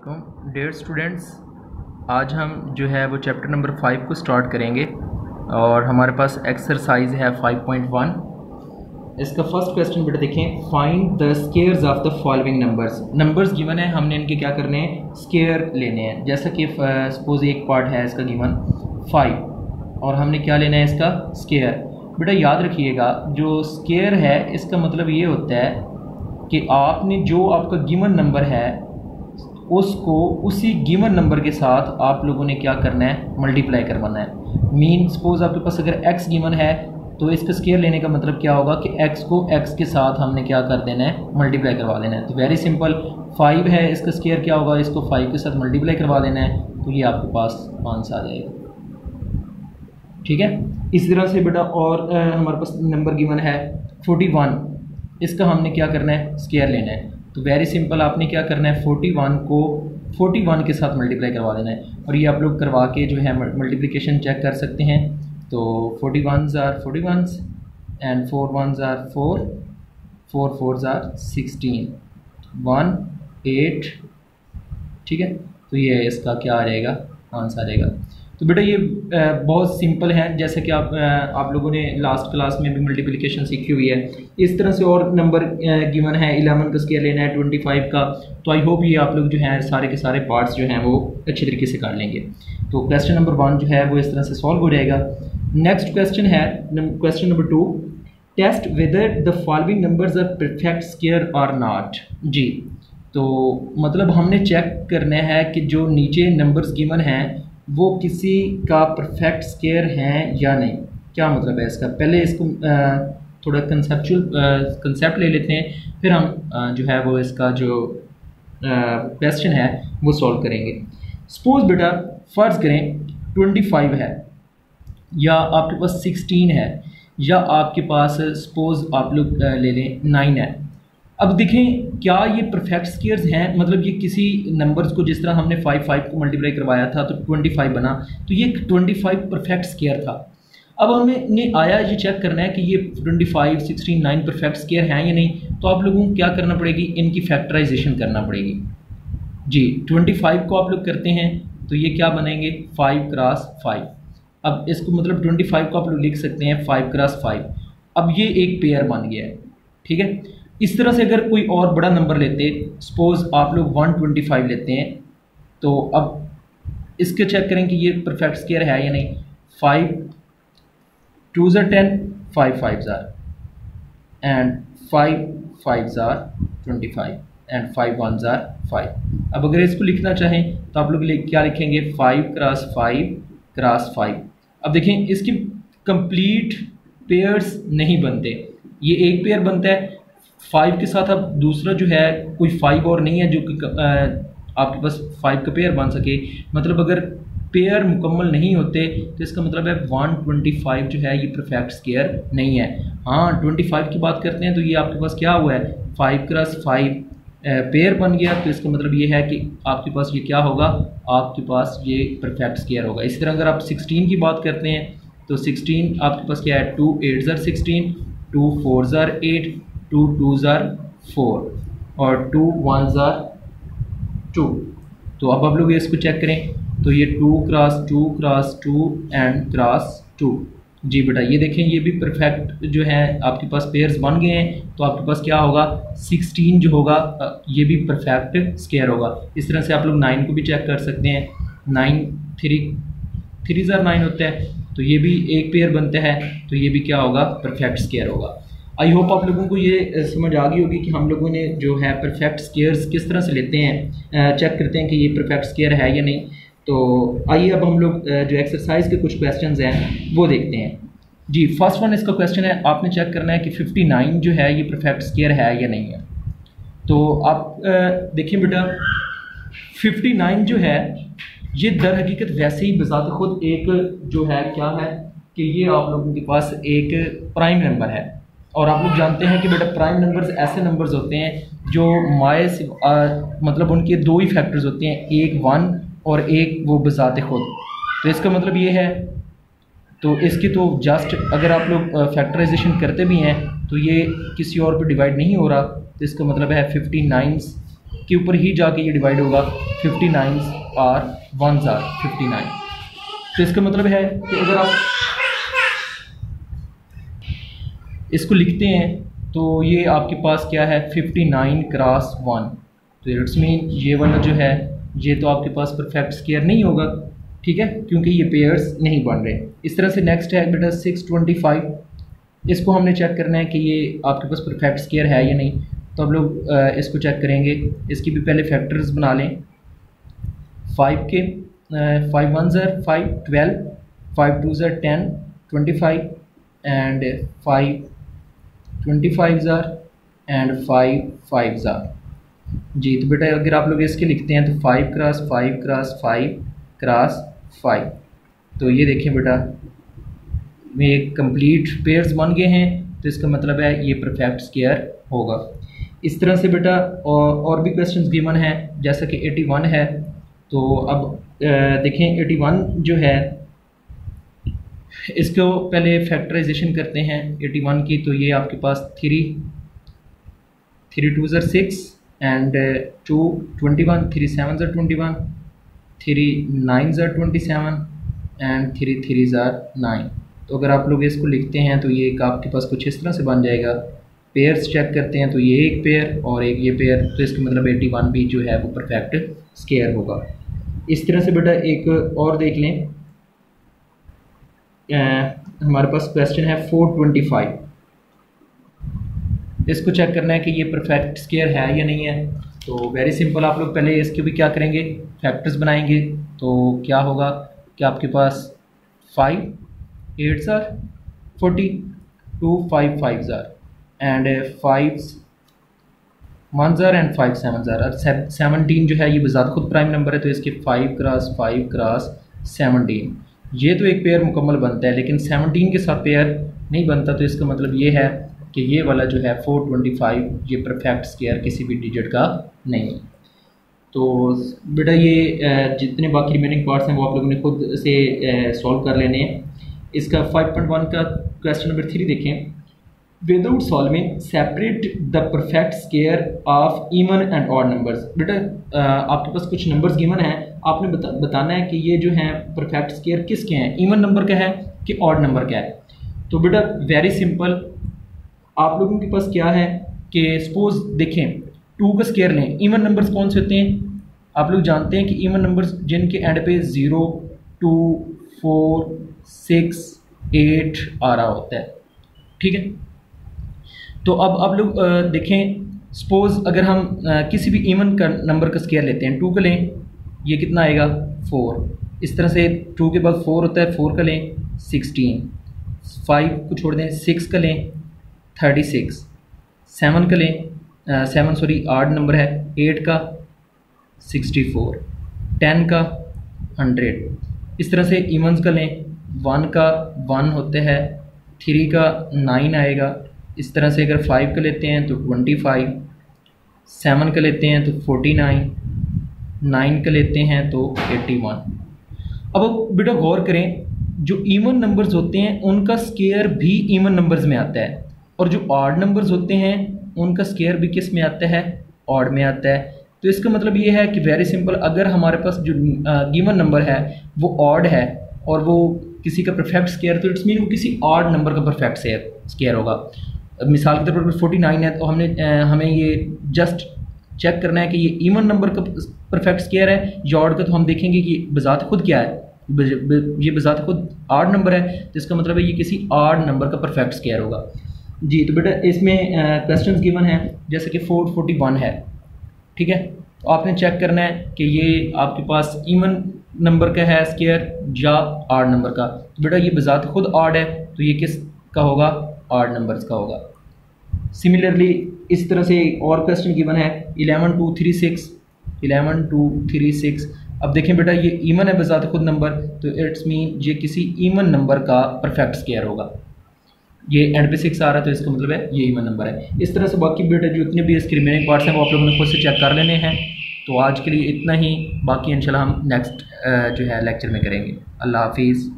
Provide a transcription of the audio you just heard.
वालेकुम dear students. आज हम जो है वो चैप्टर नंबर 5 को स्टार्ट करेंगे और हमारे पास एक्सरसाइज है 5.1। इसका फर्स्ट क्वेश्चन बेटा देखें, find the squares of the following numbers. Numbers given है, हमने इनके क्या करने हैं, स्केयर लेने हैं। जैसा कि सपोज एक पार्ट है इसका गिवन 5 और हमने क्या लेना है, इसका स्केयर। बेटा याद रखिएगा, जो स्केयर है इसका मतलब ये होता है कि आपने जो आपका गिवन नंबर है उसको उसी गिवन नंबर के साथ आप लोगों ने क्या करना है, मल्टीप्लाई करवाना है। मीन सपोज आपके पास अगर x गिवन है तो इसका स्केयर लेने का मतलब क्या होगा कि x को x के साथ हमने क्या कर देना है, मल्टीप्लाई करवा देना है। तो वेरी सिंपल, 5 है, इसका स्केयर क्या होगा, इसको 5 के साथ मल्टीप्लाई करवा देना है, तो ये आपके पास आंसर आ जाएगा। ठीक है, इस तरह से बेटा और हमारे पास नंबर गिवन है 41, इसका हमने क्या करना है, स्केयर लेना है। तो वेरी सिंपल, आपने क्या करना है, 41 को 41 के साथ मल्टीप्लाई करवा देना है। और ये आप लोग करवा के जो है मल्टीप्लिकेशन चेक कर सकते हैं। तो 41s are 41s and 4 1s are 4, 4 4s are 16, 1 8। ठीक है, तो ये इसका क्या आ जाएगा, आंसर आ जाएगा। तो बेटा ये बहुत सिंपल है, जैसे कि आप लोगों ने लास्ट क्लास में भी मल्टीप्लिकेशन सीखी हुई है। इस तरह से और नंबर गिवन है, 11 का स्केयर लेना है, 25 का। तो आई होप ये आप लोग जो हैं सारे के सारे पार्ट्स जो हैं वो अच्छे तरीके से कर लेंगे। तो क्वेश्चन नंबर 1 जो है वो इस तरह से सॉल्व हो जाएगा। नेक्स्ट क्वेश्चन है question number 2, test whether the following numbers are perfect square or not. जी, तो मतलब हमने चेक करना है कि जो नीचे नंबर्स गिवन हैं वो किसी का परफेक्ट स्केयर हैं या नहीं। क्या मतलब है इसका, पहले इसको थोड़ा कंसेप्ट ले लेते हैं, फिर हम जो है वो इसका जो क्वेश्चन है वो सॉल्व करेंगे। सपोज बेटा फ़र्ज़ करें 25 है या आपके पास 16 है या आपके पास सपोज आप लोग ले लें 9 है। अब देखें क्या ये परफेक्ट स्केयर्स हैं, मतलब ये किसी नंबर्स को जिस तरह हमने 5 को मल्टीप्लाई करवाया था तो 25 बना, तो ये 25 परफेक्ट स्केयर था। अब हमें आया ये चेक करना है कि ये 25 16 9 परफेक्ट स्केयर हैं या नहीं। तो आप लोगों को क्या करना पड़ेगी, इनकी फैक्टराइजेशन करना पड़ेगी। जी, 25 को आप लोग करते हैं तो ये क्या बनेंगे, 5 क्रॉस 5। अब इसको मतलब 25 को आप लोग लिख सकते हैं 5 क्रॉस 5। अब ये एक पेयर बन गया है। ठीक है, इस तरह से अगर कोई और बड़ा नंबर लेते, सपोज आप लोग 125 लेते हैं, तो अब इसके चेक करें कि ये परफेक्ट स्केयर है या नहीं। 5 2s are 10, 5 5s are and 5 5s are 25 and 5 1s are 5। अब अगर इसको लिखना चाहें तो आप लोग क्या लिखेंगे, 5 क्रॉस 5 क्रॉस 5। अब देखें इसकी कंप्लीट पेयर्स नहीं बनते, ये एक पेयर बनता है 5 के साथ। अब दूसरा जो है कोई 5 और नहीं है जो कि आपके पास 5 का पेयर बन सके। मतलब अगर पेयर मुकम्मल नहीं होते तो इसका मतलब है 125 जो है ये परफेक्ट स्केयर नहीं है। हाँ, 25 की बात करते हैं तो ये आपके पास क्या हुआ है, 5 क्रॉस 5 पेयर बन गया। तो इसका मतलब ये है कि आपके पास ये क्या होगा, आपके पास ये परफेक्ट स्केयर होगा। इसी तरह अगर आप 16 की बात करते हैं तो 16 आपके पास क्या है, 2 8s are 16, 2 4s are 8, 2 2s are 4 और 2 1s are 2। तो अब आप लोग इसको चेक करें तो ये 2 क्रॉस 2 क्रॉस 2 एंड क्रॉस 2। जी बेटा ये देखें, ये भी परफेक्ट जो है आपके पास पेयर्स बन गए हैं। तो आपके पास क्या होगा, 16 जो होगा ये भी परफेक्ट स्केयर होगा। इस तरह से आप लोग 9 को भी चेक कर सकते हैं। 9 3s are 9 होता है, तो ये भी एक पेयर बनता है, तो ये भी क्या होगा, परफेक्ट स्केयर होगा। आई होप आप लोगों को ये समझ आ गई होगी कि हम लोगों ने जो है परफेक्ट स्केयर्स किस तरह से लेते हैं, चेक करते हैं कि ये परफेक्ट स्केयर है या नहीं। तो आइए अब हम लोग जो एक्सरसाइज के कुछ क्वेश्चंस हैं वो देखते हैं। जी, फर्स्ट वन इसका क्वेश्चन है, आपने चेक करना है कि 59 जो है ये परफेक्ट स्केयर है या नहीं है। तो आप देखिए बेटा 59 जो है ये दर हकीकत वैसे ही बजाते खुद एक जो है क्या है कि ये आप लोगों के पास एक प्राइम नंबर है। और आप लोग जानते हैं कि बेटा प्राइम नंबर्स ऐसे नंबर्स होते हैं जो माए से मतलब उनके दो ही फैक्टर्स होते हैं, एक 1 और एक वो बजाते खुद। तो इसका मतलब ये है, तो इसकी तो जस्ट अगर आप लोग फैक्टराइजेशन करते भी हैं तो ये किसी और पे डिवाइड नहीं हो रहा। तो इसका मतलब है 59 के ऊपर ही जाके ये डिवाइड होगा। 59 और 1s आर 59। तो इसका मतलब है कि अगर आप इसको लिखते हैं तो ये आपके पास क्या है 59 क्रॉस 1। तो इट्स मीन ये वाला जो है ये तो आपके पास परफेक्ट स्क्वायर नहीं होगा, ठीक है, क्योंकि ये पेयर्स नहीं बन रहे। इस तरह से नेक्स्ट है बेटा 625। इसको हमने चेक करना है कि ये आपके पास परफेक्ट स्क्वायर है या नहीं। तो अब लोग इसको चेक करेंगे। इसकी भी पहले फैक्टर्स बना लें। 5 के 5 1s are 5 12, 5 2s are 10 25 and 5 25s are and 5 5s are जी। तो बेटा अगर आप लोग इसके लिखते हैं तो 5 क्रॉस 5 क्रॉस 5 क्रॉस 5। तो ये देखें बेटा में कंप्लीट पेयर्स बन गए हैं। तो इसका मतलब है ये परफेक्ट स्क्वायर होगा। इस तरह से बेटा और भी क्वेश्चंस गिवन है, जैसा कि 81 है। तो अब देखें 81 जो है इसको पहले फैक्टराइजेशन करते हैं 81 की। तो ये आपके पास 3 2s are 6 and 2 21, 3 7s are 21, 3 9s are 27 and 3 3s are 9। तो अगर आप लोग इसको लिखते हैं तो ये आपके पास कुछ इस तरह से बन जाएगा। पेयर्स चेक करते हैं तो ये एक पेयर और एक ये पेयर। तो इसका मतलब 81 भी जो है वो परफेक्ट स्क्वायर होगा। इस तरह से बेटा एक और देख लें। हमारे पास क्वेश्चन है 425। इसको चेक करना है कि ये परफेक्ट स्क्वायर है या नहीं है। तो वेरी सिंपल, आप लोग पहले इसके भी क्या करेंगे, फैक्टर्स बनाएंगे। तो क्या होगा कि आपके पास 5 8s are 40, 2 5 5s are and 5 1s are and 5 7s are। और 17 जो है ये बजात खुद प्राइम नंबर है। तो इसके 5 क्रॉस 5 क्रॉस 17 ये तो एक पेयर मुकम्मल बनता है, लेकिन 17 के साथ पेयर नहीं बनता। तो इसका मतलब ये है कि ये वाला जो है 425 ये परफेक्ट स्क्वायर किसी भी डिजिट का नहीं है। तो बेटा ये जितने बाकी रिमेनिंग पार्ट्स हैं वो आप लोगों ने खुद से सॉल्व कर लेने हैं। इसका 5.1 का क्वेश्चन नंबर 3 देखें। Without solving separate the perfect square of even and odd numbers. बेटा आपके पास कुछ नंबर्स गिवन हैं, आपने बताना है कि ये जो हैं परफेक्ट स्क्वायर किसके हैं, इवन नंबर का है कि ऑड नंबर का है। तो बेटा वेरी सिंपल, आप लोगों के पास क्या है कि सपोज देखें 2 का स्क्वायर लें। इवन नंबर्स कौन से होते हैं, आप लोग जानते हैं कि इवन नंबर्स जिनके एंड पे 0 2 4 6 8 आ रहा होता है, ठीक है। तो अब आप लोग देखें, सपोज अगर हम किसी भी इवन का नंबर का स्क्वायर लेते हैं, 2 का लें, ये कितना आएगा 4। इस तरह से 2 के बाद 4 होता है, 4 का लें 16, 5 को छोड़ दें, 6 का लें 36, 7 का लें 7 सॉरी आड नंबर है, 8 का 64, 10 का 100। इस तरह से इवन्स का लें, 1 का 1 होते हैं, 3 का 9 आएगा। इस तरह से अगर 5 का लेते हैं तो 25, 7 का लेते हैं तो 49, 9 का लेते हैं तो 81। अब बेटा गौर करें, जो इवन नंबर्स होते हैं उनका स्क्वायर भी इवन नंबर्स में आता है, और जो ऑड नंबर्स होते हैं उनका स्क्वायर भी किस में आता है, ऑड में आता है। तो इसका मतलब ये है कि वेरी सिंपल, अगर हमारे पास जो गिवन नंबर है वो ऑड है और वो किसी का परफेक्ट स्क्वायर, तो इट्स मीन वो किसी ऑड नंबर का परफेक्ट स्क्वायर होगा। मिसाल के तौर पर 49 है तो हमें ये जस्ट चेक करना है कि ये इवन नंबर का परफेक्ट स्क्वायर है या ऑड का। तो हम देखेंगे कि बजात खुद क्या है, ये बजात खुद ऑड नंबर है, तो इसका मतलब है ये किसी ऑड नंबर का परफेक्ट स्क्वायर होगा जी। तो बेटा इसमें क्वेश्चंस गिवन है जैसे कि 441 है, ठीक है। तो आपने चेक करना है कि ये आपके पास इवन नंबर का है स्क्वायर या ऑड नंबर का। तो बेटा ये बजात खुद ऑड है, तो ये किस का होगा, ऑड नंबर्स का होगा। सिमिलरली इस तरह से और क्वेश्चन गिवन है 11 2 3 6, 11 2 3 6। अब देखें बेटा ये इवन है बजात खुद नंबर, तो इट्स मीन ये किसी इवन नंबर का परफेक्ट स्क्वायर होगा। ये एंड पे 6 आ रहा है तो इसका मतलब है ये इवन नंबर है। इस तरह से बाकी बेटा जो इतने भी इसके रिमेनिंग पार्ट्स हैं वो आप लोगों ने खुद से चेक कर लेने हैं। तो आज के लिए इतना ही, बाकी इंशाल्लाह हम नेक्स्ट जो है लेक्चर में करेंगे। अल्लाह हाफिज़।